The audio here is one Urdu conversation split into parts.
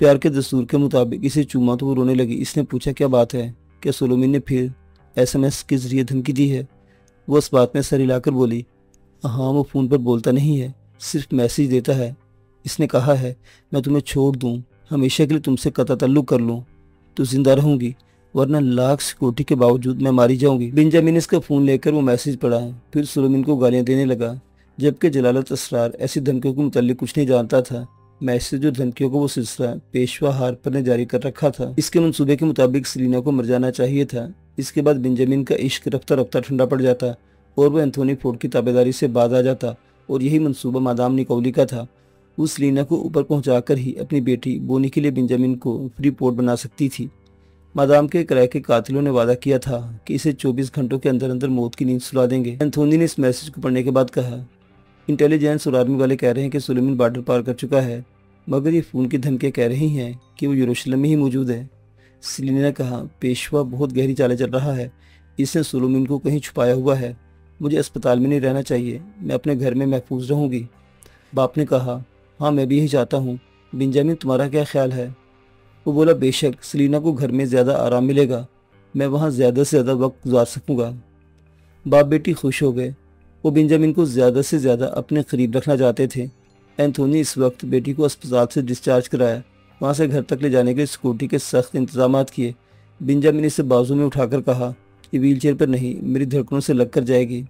پیار کے دستور کے مطابق اسے چوما تو وہ رونے لگی۔ اس نے پوچھا کیا بات ہے، کیا سولومن نے پھر SMS کے ذریعے دھمکی دی ہے؟ وہ اس بات میں سر ہلا کر بولی ہاں، وہ فون پر بولتا نہیں ہے، صرف میسیج دیتا ہے۔ اس نے کہا ہے میں تمہیں چھوڑ دوں، ہمیشہ کے لیے تم سے قطع تعلق کر لوں تو زندہ رہوں گی، ورنہ لاکھ سیکورٹی کے باوجود میں ماری جاؤں گی۔ بنجامن نے اس کا فون لے کر وہ میسیج پڑھا، پھر سولومن کو گالیاں دینے لگا، جبکہ جلالت اسرار ایسی دھمکیوں کے متعلق کچھ نہیں جانتا تھا۔ میسیج اور دھمکیوں کو وہ سلسلہ پیشوا ہارپر نے جاری کر رکھا تھا۔ اس کے منصوبے کے مطابق سلینا کو مر جانا چاہیے تھا۔ اس کے بعد بنجامن کا عشق رفتہ رفتہ ٹھنڈا پڑ جاتا اور وہ اینتھونی فورڈ کی تابعداری سے باز آ جاتا، اور یہی منصوبہ مادام نیکولی کا تھا۔ وہ سلینا کو اوپر پہنچا کر ہی اپنی بیٹی بونی کے لیے بنجامن کو فری پورٹ بنا سکتی تھی۔ مادام کے کرائے کے قاتلوں نے وعدہ کیا تھا کہ اسے 24 گھنٹوں کے اندر اندر موت کی نیند سلا دیں گے۔ اینتھونی نے اس میسیج کو پڑھنے کے بعد کہا انٹیلیجنس اور آرمی والے کہہ رہے ہیں کہ سولومن بارڈر پار کر چکا ہے، مگر یہ فون کی دھمکیاں کہہ رہی ہیں کہ وہ یروشلم میں ہی موجود ہے۔ سلینا نے کہا پیشوا بہت گہری چالیں چل رہا ہے، اس نے سولومن کو کہیں چھپایا ہوا ہے، مجھے اسپتال میں نہیں رہنا چاہیے، میں اپنے گھر میں محفوظ رہوں گی۔ باپ نے کہا ہاں میں بھی یہی چاہتا ہوں، بنجامن تمہارا کیا خیال ہے؟ وہ بولا بے شک، سلینا کو گھر میں زیادہ آرام ملے گا، میں وہاں زیادہ سے زیادہ وقت گزار سکوں گا۔ باپ بیٹی خوش ہو گئے، وہ بنجامن کو زیادہ سے زیادہ اپنے قریب رکھنا چاہتے تھے۔ اینتھونی اس وقت بیٹی کو اسپتال سے ڈسچارج کرایا، وہاں سے گھر تک لے جانے کے لیے سیکورٹی کے سخت انتظامات کیے۔ بنجامن نے اسے بازو میں اٹھا کر کہا یہ ویل چیئر پر نہیں، میری دھڑکنوں سے لگ کر جائے گی۔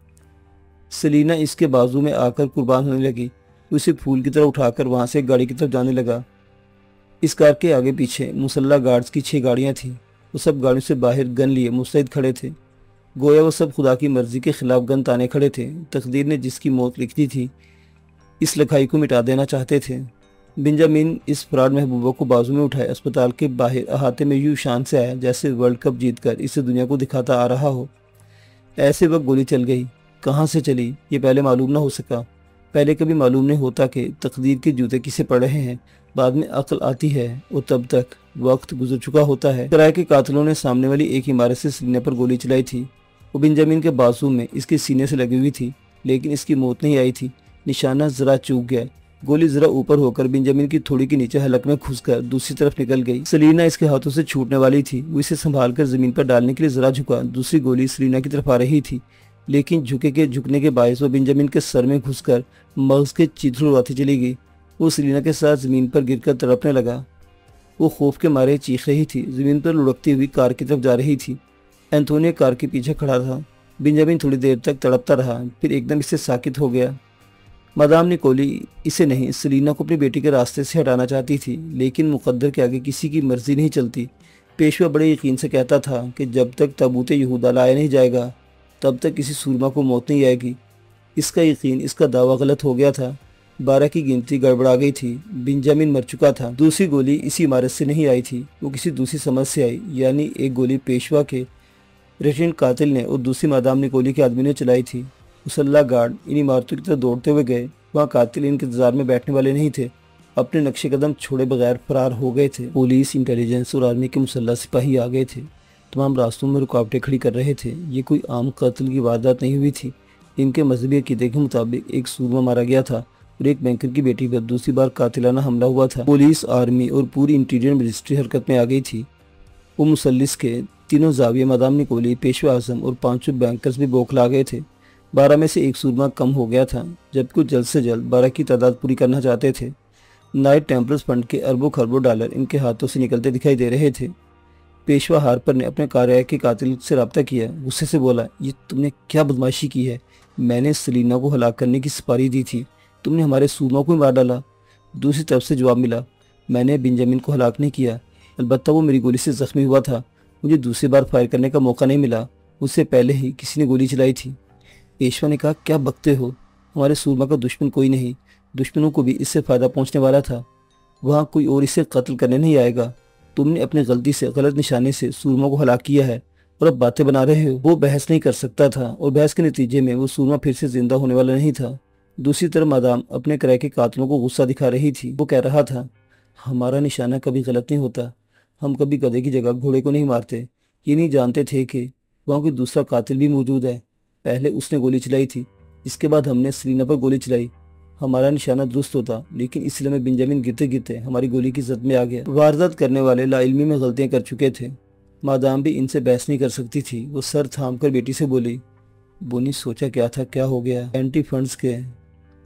سلینا اس کے بازو میں آ کر قربان ہونے لگی، اسے پھول کی طرح اٹھا کر وہاں سے گاڑی کی طرف جانے لگا۔ اس کار کے آگے پیچھے مسلح گارڈز کی 6 گاڑیاں تھیں، وہ سب گاڑیوں سے باہر گن لیے مستعد کھڑے تھے، گویا وہ سب خدا کی مرضی کے خلاف گن تانے کھڑے تھے۔ تقدیر نے جس کی موت لکھ دی تھی اس لکھائی کو مٹا دینا چاہتے تھے۔ بنجامن اس فراڈ محبوبہ کو بازو میں اٹھائے اسپتال کے باہر احاطے میں یوں شان سے آیا جیسے ورلڈ کپ جیت کر اسے دنیا کو دکھاتا آ رہا ہو۔ ایسے وقت گولی چل گئی، کہاں سے چلی یہ پہلے معلوم نہ ہو سکا۔ پہلے کبھی معلوم نہیں ہوتا کہ تقدیر کے جوتے کسے پڑ رہے ہیں، بعد میں عقل آتی ہے اور تب تک وقت گزر چکا ہوتا ہے۔ کرائے کے قاتلوں نے سامنے والی ایک عمارت سے سینے پر گولی چلائی تھی، وہ بنجامن کے بازو میں اس کے سینے سے لگی ہوئی تھی، لیکن اس کی موت نہیں آئی تھی، نشانہ ذرا چوک گیا، گولی ذرا اوپر ہو کر بنجامن کی تھوڑی کے نیچے حلق میں گھس کر دوسری طرف نکل گئی۔ سلینا اس کے ہاتھوں سے چھوٹنے والی تھی، وہ اسے سنبھال کر زمین پر ڈالنے کے لیے ذرا جھکا، دوسری گولی سلینا کی طرف آ رہی تھی، لیکن جھکنے کے باعث وہ بنجامن کے سر میں گھس کر مغز کے چیتھڑ اڑاتی چلی گئی۔ وہ سلینا کے ساتھ زمین پر گر کر تڑپنے لگا، وہ خوف کے مارے چیخ رہی تھی، زمین پر لڑکتی ہوئی کار کی طرف جا رہی تھی۔ اینتھونی کار کے پیچھے کھڑا تھا، بنجامن تھوڑی دیر تک تڑپتا رہا، پھر ایک دم اس سے ساکت ہو گیا۔ مادام نیکولی اسے نہیں، سلینا کو اپنی بیٹی کے راستے سے ہٹانا چاہتی تھی، لیکن مقدر کے آگے کسی کی مرضی نہیں چلتی۔ پیشوا بڑے یقین سے کہتا تھا کہ جب تک تابوت یہودا لایا نہیں جائے گا تب تک کسی سورما کو موت نہیں آئے گی۔ اس کا یقین، اس کا دعویٰ غلط ہو گیا تھا، 12 کی گنتی گڑبڑا گئی تھی، بنجامن مر چکا تھا۔ دوسری گولی اسی عمارت سے نہیں آئی تھی، وہ کسی دوسری سمت سے آئی، یعنی ایک گولی پیشوا کے ریٹنٹ قاتل نے اور دوسری مادام نیکولی کے آدمی نے چلائی تھی۔ مسلح گارڈ ان عمارتوں کی طرف دوڑتے ہوئے گئے، وہاں قاتل ان کے انتظار میں بیٹھنے والے نہیں تھے، اپنے نقش قدم چھوڑے بغیر فرار ہو گئے تھے۔ پولیس، انٹیلیجنس اور آرمی کے مسلح سپاہی آ گئے تھے، تمام راستوں میں رکاوٹیں کھڑی کر رہے تھے۔ یہ کوئی عام قتل کی واردات نہیں ہوئی تھی، ان کے مذہبی عقیدے کے مطابق ایک سورما مارا گیا تھا اور ایک بینکر کی بیٹی پر دوسری بار قاتلانہ حملہ ہوا تھا۔ پولیس، آرمی اور پوری انٹیریئر منسٹری حرکت میں آ گئی تھی۔ وہ مثلث کے تینوں زاویے، مادام نیکولی، پیشوا اعظم اور 5 بینکرز بھی بوکھلا گئے تھے۔ 12 میں سے ایک سورما کم ہو گیا تھا، جبکہ جلد سے جلد 12 کی تعداد پوری کرنا چاہتے تھے۔ نائٹ ٹیمپلرز فنڈ کے اربوں خربوں ڈالر ان کے ہاتھوں سے نکلتے دکھائی دے رہے تھے۔ پیشوا ہارپر نے اپنے کاریہ کے قاتل سے رابطہ کیا، غصے سے بولا یہ تم نے کیا بدمعاشی کی ہے، میں نے سلینا کو ہلاک کرنے کی سپاری دی تھی، تم نے ہمارے سورما کو ہی مار ڈالا۔ دوسری طرف سے جواب ملا، میں نے بنجامن کو ہلاک نہیں کیا، البتہ وہ میری گولی سے زخمی ہوا تھا، مجھے دوسری بار فائر کرنے کا موقع نہیں ملا، اس سے پہلے ہی کسی نے گولی چلائی تھی۔ پیشوا نے کہا کیا بکتے ہو، ہمارے سورما کا دشمن کوئی نہیں، دشمنوں کو بھی اس سے فائدہ پہنچنے والا تھا، وہاں کوئی اور اسے قتل کرنے نہیں آئے گا، تم نے اپنی غلطی سے غلط نشانے سے سورما کو ہلاک کیا ہے اور اب باتیں بنا رہے ہو۔ وہ بحث نہیں کر سکتا تھا اور بحث کے نتیجے میں وہ سورما پھر سے زندہ ہونے والا نہیں تھا۔ دوسری طرف مادام اپنے کرائے کے قاتلوں کو غصہ دکھا رہی تھی، وہ کہہ رہا تھا ہمارا نشانہ کبھی غلط نہیں ہوتا، ہم کبھی گدھے کی جگہ گھوڑے کو نہیں مارتے، یہ نہیں جانتے تھے کہ وہاں کوئی دوسرا قاتل بھی موجود ہے، پہلے اس نے گولی چلائی تھی، اس کے بعد ہم نے سلینا پر گولی چلائی، ہمارا نشانہ درست ہوتا، لیکن اس لمحے بنجامن گرتے گرتے ہماری گولی کی زد میں آ گیا۔ واردات کرنے والے لا علمی میں غلطیاں کر چکے تھے۔ مادام بھی ان سے بحث نہیں کر سکتی تھی۔ وہ سر تھام کر بیٹی سے بولی، بونی سوچا کیا تھا، کیا ہو گیا؟ اینٹی فنڈز کے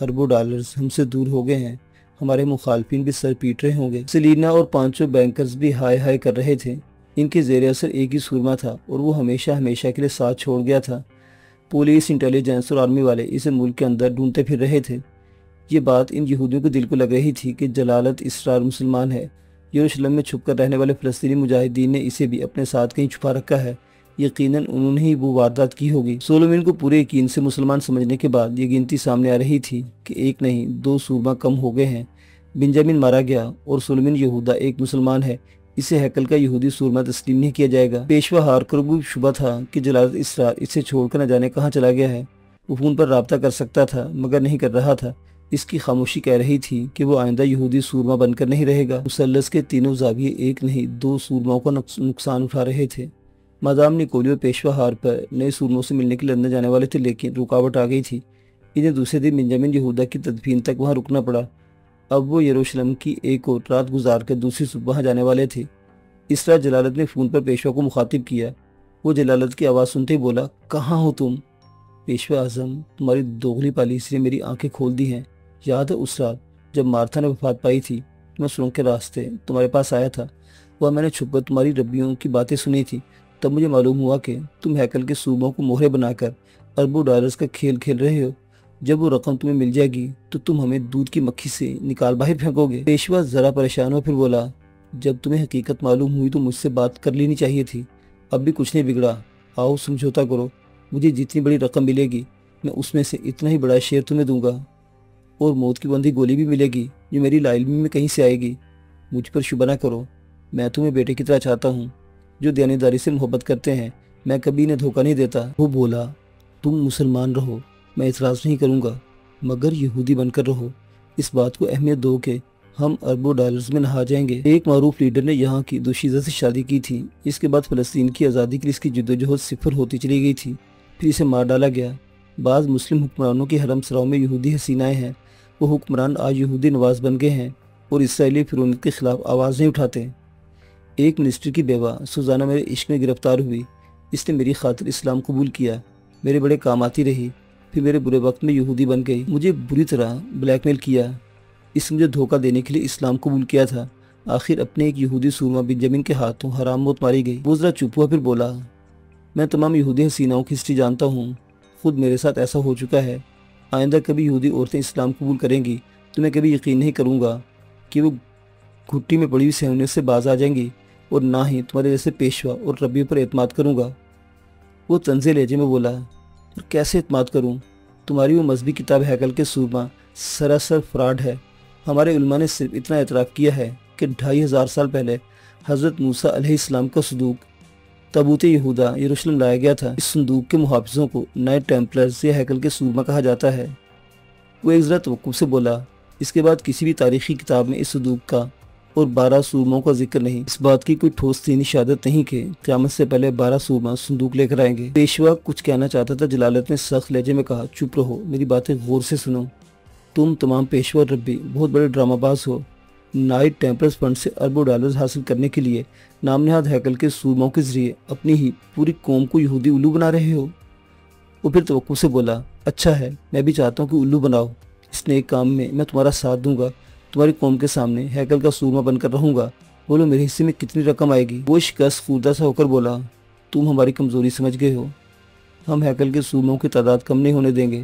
اربوں ڈالرز ہم سے دور ہو گئے ہیں، ہمارے مخالفین بھی سر پیٹ رہے ہوں گے۔ سیلینا اور پانچوں بینکرز بھی ہائے ہائے کر رہے تھے۔ ان کے زیر اثر ایک ہی سورما تھا اور وہ ہمیشہ ہمیشہ کے لیے ساتھ چھوڑ گیا تھا۔ پولیس، انٹیلیجنس اور آرمی والے اسے ملک کے اندر ڈھونڈتے پھر رہے تھے۔ یہ بات ان یہودیوں کے دل کو لگ رہی تھی کہ جلالت اسرار مسلمان ہے۔ یروشلم میں چھپ کر رہنے والے فلسطینی مجاہدین نے اسے بھی اپنے ساتھ کہیں چھپا رکھا ہے۔ یقیناً انہوں نے ہی وہ واردات کی ہوگی۔ سولومن کو پورے یقین سے مسلمان سمجھنے کے بعد یہ گنتی سامنے آ رہی تھی کہ ایک نہیں 2 سورما کم ہو گئے ہیں۔ بنجامن مارا گیا اور سولومن یہودا ایک مسلمان ہے۔ اسے ہیکل کا یہودی سورما تسلیم نہیں کیا جائے گا۔ پیشوا ہارکر کو بھی شبہ تھا کہ جلالت اسرار اسے چھوڑ کر نہ جانے کہاں چلا گیا ہے۔ وہ فون پر رابطہ کر سکتا تھا مگر نہیں کر رہا تھا۔ اس کی خاموشی کہہ رہی تھی کہ وہ آئندہ یہودی سورما بن کر نہیں رہے گا۔ مثلث کے تینوں زاویے ایک نہیں 2 سورماؤں کا نقصان اٹھا رہے تھے۔ مادام نیکولیو پیشوا ہار پر نئے سورموں سے ملنے کے لیے لندن جانے والے تھے، لیکن رکاوٹ آ گئی تھی۔ انہیں دوسرے دن بنجامن یہودا کی تدفین تک وہاں رکنا پڑا۔ اب وہ یروشلم کی ایک اور رات گزار کر دوسری صبح وہاں جانے والے تھے۔ اس طرح جلالت نے فون پر پیشوا کو مخاطب کیا۔ وہ جلالت کی آواز سنتے ہی بولا، کہاں ہو تم؟ پیشوا اعظم، تمہاری دوغلی پالیسی نے میری آنکھیں کھول دی ہیں۔ یاد ہے اس رات جب مارتھا نے وفات پائی تھی، میں سرنگ کے راستے تمہارے پاس آیا تھا۔ وہاں میں نے چھپ کر تمہاری ربیوں کی باتیں سنی تھی۔ تب مجھے معلوم ہوا کہ تم ہیکل کے صوبوں کو مہرے بنا کر اربوں ڈالرز کا کھیل کھیل رہے ہو۔ جب وہ رقم تمہیں مل جائے گی تو تم ہمیں دودھ کی مکھی سے نکال باہر پھینکو گے۔ پیشوا ذرا پریشان ہو پھر بولا، جب تمہیں حقیقت معلوم ہوئی تو مجھ سے بات کر لینی چاہیے تھی۔ اب بھی کچھ نہیں بگڑا، آؤ سمجھوتا کرو۔ مجھے جتنی بڑی رقم ملے گی میں اس میں سے اتنا ہی بڑا شیئر تمہیں دوں گا، اور موت کی بندی گولی بھی ملے گی جو میری لا علمی میں کہیں سے آئے گی۔ مجھ پر شبہ نہ کرو، میں تمہیں بیٹے کی طرح چاہتا ہوں۔ جو دیانتداری سے محبت کرتے ہیں میں کبھی انہیں دھوکہ نہیں دیتا۔ وہ بولا، تم مسلمان رہو، میں اعتراض نہیں کروں گا، مگر یہودی بن کر رہو۔ اس بات کو اہمیت دو کہ ہم اربوں ڈالرز میں نہا جائیں گے۔ ایک معروف لیڈر نے یہاں کی دوشیزہ سے شادی کی تھی۔ اس کے بعد فلسطین کی آزادی کے لیے اس کی جدوجہد صفر ہوتی چلی گئی تھی۔ پھر اسے مار ڈالا گیا۔ بعض مسلم حکمرانوں کی حرم سراؤں میں یہودی حسینائیں ہیں۔ وہ حکمران آج یہودی نواز بن گئے ہیں اور اسرائیلی فرعونیت کے خلاف آواز نہیں اٹھاتے۔ ایک منسٹر کی بیوہ سوزانہ میرے عشق میں گرفتار ہوئی۔ اس نے میری خاطر اسلام قبول کیا، میرے بڑے کام آتی رہی، پھر میرے برے وقت میں یہودی بن گئی۔ مجھے بری طرح بلیک میل کیا، اس نے مجھے دھوکہ دینے کے لیے اسلام قبول کیا تھا۔ آخر اپنے ایک یہودی سورما بنجامن کے ہاتھوں حرام موت ماری گئی۔ وہ ذرا چپ ہوا پھر بولا، میں تمام یہودی حسیناؤں کی ہسٹری جانتا ہوں، خود میرے ساتھ ایسا ہو چکا ہے۔ آئندہ کبھی یہودی عورتیں اسلام قبول کریں گی تو میں کبھی یقین نہیں کروں گا کہ وہ گھٹی میں پڑی ہوئی صہیونیت سے باز آ جائیں گی، اور نہ ہی تمہارے جیسے پیشوا اور ربیوں پر اعتماد کروں گا۔ وہ طنزے لہجے میں بولا، اور کیسے اعتماد کروں؟ تمہاری وہ مذہبی کتاب ہیکل کے سورما سراسر فراڈ ہے۔ ہمارے علماء نے صرف اتنا اعتراف کیا ہے کہ 2500 سال پہلے حضرت موسیٰ علیہ السلام کا صندوق تابوت یہودا یروشلم لایا گیا تھا۔ اس صندوق کے محافظوں کو نئے ٹیمپلرز یا ہیکل کے سورما کہا جاتا ہے۔ وہ ایک ذرا توقف سے بولا، اس کے بعد کسی بھی تاریخی کتاب میں اس صندوق کا اور 12 سورموں کا ذکر نہیں۔ اس بات کی کوئی ٹھوس دینی شہادت نہیں کہ قیامت سے پہلے 12 سورما صندوق لے کر آئیں گے۔ پیشوا کچھ کہنا چاہتا تھا، جلالت نے سخت لہجے میں کہا، چپ رہو، میری باتیں غور سے سنو۔ تم تمام پیشوا اور ربی بہت بڑے ڈرامہ باز ہو۔ نائٹ ٹیمپلرز فنڈ سے اربوں ڈالرز حاصل کرنے کے لیے نام نہاد ہیکل کے سورموں کے ذریعے اپنی ہی پوری قوم کو یہودی الو بنا رہے ہو۔ وہ پھر توقع سے بولا، اچھا ہے، میں بھی چاہتا ہوں کہ الو بناؤ۔ اس نیک کام میں میں تمہارا ساتھ دوں گا، تمہاری قوم کے سامنے ہیکل کا سورما بن کر رہوں گا۔ بولو میرے حصے میں کتنی رقم آئے گی؟ وہ شکست خوردہ سا ہو کر بولا، تم ہماری کمزوری سمجھ گئے ہو، ہم ہیکل کے سورموں کی تعداد کم نہیں ہونے دیں گے۔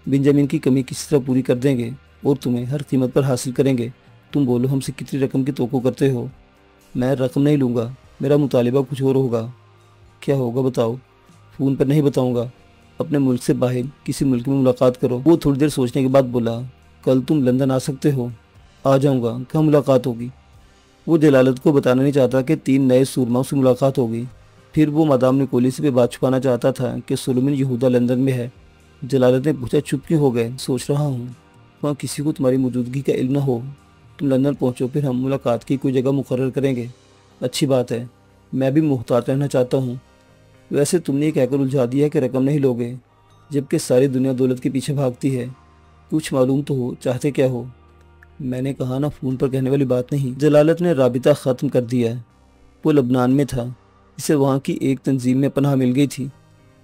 بنجامن کی کمی کس طرح پوری کر دیں گے اور تمہیں ہر قیمت پر حاصل کریں گے۔ تم بولو ہم سے کتنی رقم کی توقع کرتے ہو؟ میں رقم نہیں لوں گا، میرا مطالبہ کچھ اور ہوگا۔ کیا ہوگا بتاؤ؟ فون پر نہیں بتاؤں گا، اپنے ملک سے باہر کسی ملک میں ملاقات کرو۔ وہ تھوڑی دیر سوچنے کے بعد بولا، کل تم لندن آ سکتے ہو؟ آ جاؤں گا، کہاں ملاقات ہوگی؟ وہ جلالت کو بتانا نہیں چاہتا کہ 3 نئے سورماؤں سے ملاقات ہوگی۔ پھر وہ مادام نیکولی سے بھی بات چھپانا چاہتا تھا کہ سولومن یہودا لندن میں ہے۔ جلالت نے پوچھا، چپ کیوں ہو گئے؟ سوچ رہا ہوں، وہاں کسی کو تمہاری موجودگی کا علم نہ ہو۔ تم لندن پہنچو، پھر ہم ملاقات کی کوئی جگہ مقرر کریں گے۔ اچھی بات ہے، میں بھی محتاط رہنا چاہتا ہوں۔ ویسے تم نے یہ کہہ کر الجھا دیا کہ رقم نہیں لوگے، جبکہ ساری دنیا دولت کے پیچھے بھاگتی ہے۔ کچھ معلوم تو ہو، چاہتے کیا ہو؟ میں نے کہا نا، فون پر کہنے والی بات نہیں۔ جلالت نے رابطہ ختم کر دیا۔ وہ لبنان میں تھا، اسے وہاں کی ایک تنظیم میں پناہ مل گئی تھی۔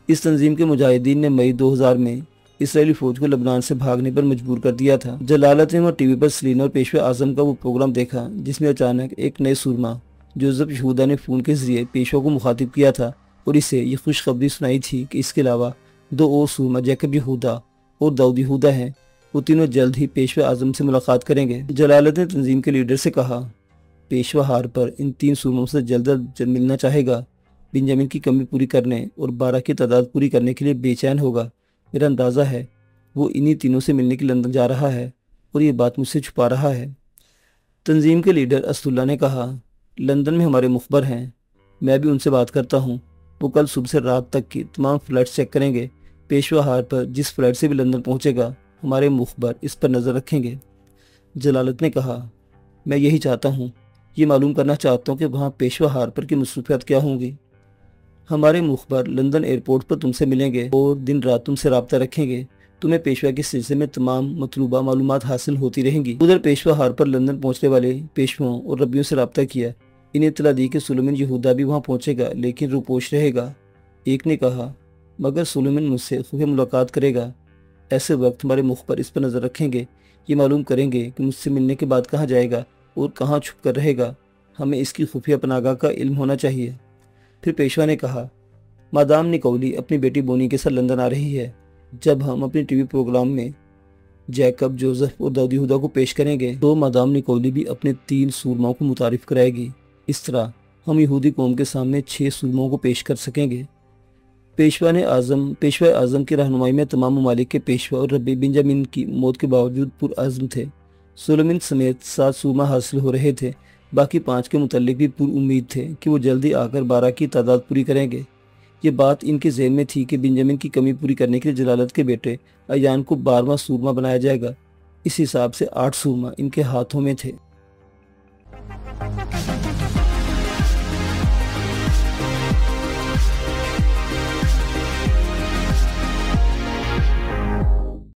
اس تنظیم کے مجاہدین نے مئی 2000 میں اسرائیلی فوج کو لبنان سے بھاگنے پر مجبور کر دیا تھا۔ جلالت نے وہاں ٹی وی پر سلینا اور پیشوا اعظم کا وہ پروگرام دیکھا جس میں اچانک ایک نئے سورما جوزف یہودا نے فون کے ذریعے پیشوا کو مخاطب کیا تھا اور اسے یہ خوشخبری سنائی تھی کہ اس کے علاوہ 2 اور سورما جیکب یہودا اور داؤد یہودا ہیں، وہ تینوں جلد ہی پیشوا اعظم سے ملاقات کریں گے۔ جلالت نے تنظیم کے لیڈر سے کہا، پیشوا ہارپر ان 3 سورموں سے جلد از جلد ملنا چاہے گا، بنجامن کی کمی پوری کرنے اور 12 کی تعداد پوری کرنے کے لیے بے چین ہوگا۔ میرا اندازہ ہے وہ انہی تینوں سے ملنے کے لندن جا رہا ہے اور یہ بات مجھ سے چھپا رہا ہے۔ تنظیم کے لیڈر اسداللہ نے کہا، لندن میں ہمارے مخبر ہیں، میں بھی ان سے بات کرتا ہوں، وہ کل صبح سے رات تک کی تمام فلائٹس چیک کریں گے۔ پیشوا ہارپر جس فلائٹ سے بھی لندن پہنچے گا، ہمارے مخبر اس پر نظر رکھیں گے۔ جلالت نے کہا، میں یہی چاہتا ہوں، یہ معلوم کرنا چاہتا ہوں کہ وہاں پیشوا ہارپر کی مصروفیات کیا ہوں گی۔ ہمارے مخبر لندن ایئرپورٹ پر تم سے ملیں گے اور دن رات تم سے رابطہ رکھیں گے، تمہیں پیشوا کے سلسلے میں تمام مطلوبہ معلومات حاصل ہوتی رہیں گی۔ ادھر پیشوا ہارپر لندن پہنچنے والے پیشواؤں اور ربیوں سے رابطہ کیا، انہیں اطلاع دی کہ سلیمان یہودا بھی وہاں پہنچے گا لیکن روپوش رہے گا۔ ایک نے کہا، مگر سلیمان مجھ سے خفیہ ملاقات کرے گا، ایسے وقت ہمارے مخبر اس پر نظر رکھیں گے، یہ معلوم کریں گے کہ مجھ سے ملنے کے بعد کہاں جائے گا اور کہاں چھپ کر رہے گا، ہمیں اس کی خفیہ پناہگاہ کا علم ہونا چاہیے۔ پھر پیشوا نے کہا، مادام نکولی اپنی بیٹی بونی کے ساتھ لندن آ رہی ہے، جب ہم اپنی ٹی وی پروگرام میں جیکب، جوزف اور داؤد یہودا کو پیش کریں گے تو مادام نکولی بھی اپنے 3 سورماؤں کو متعارف کرائے گی، اس طرح ہم یہودی قوم کے سامنے 6 سورماؤں کو پیش کر سکیں گے۔ پیشوا اعظم کی رہنمائی میں تمام ممالک کے پیشوا اور ربی بنجامن کی موت کے باوجود پرعزم تھے۔ سلیمان سمیت 7 سورما حاصل ہو رہے تھے، باقی 5 کے متعلق بھی پر امید تھے کہ وہ جلدی آ کر 12 کی تعداد پوری کریں گے۔ یہ بات ان کے ذہن میں تھی کہ بنجامن کی کمی پوری کرنے کے لیے جلالت کے بیٹے ایان کو 12واں سورما بنایا جائے گا، اس حساب سے 8 سورما ان کے ہاتھوں میں تھے۔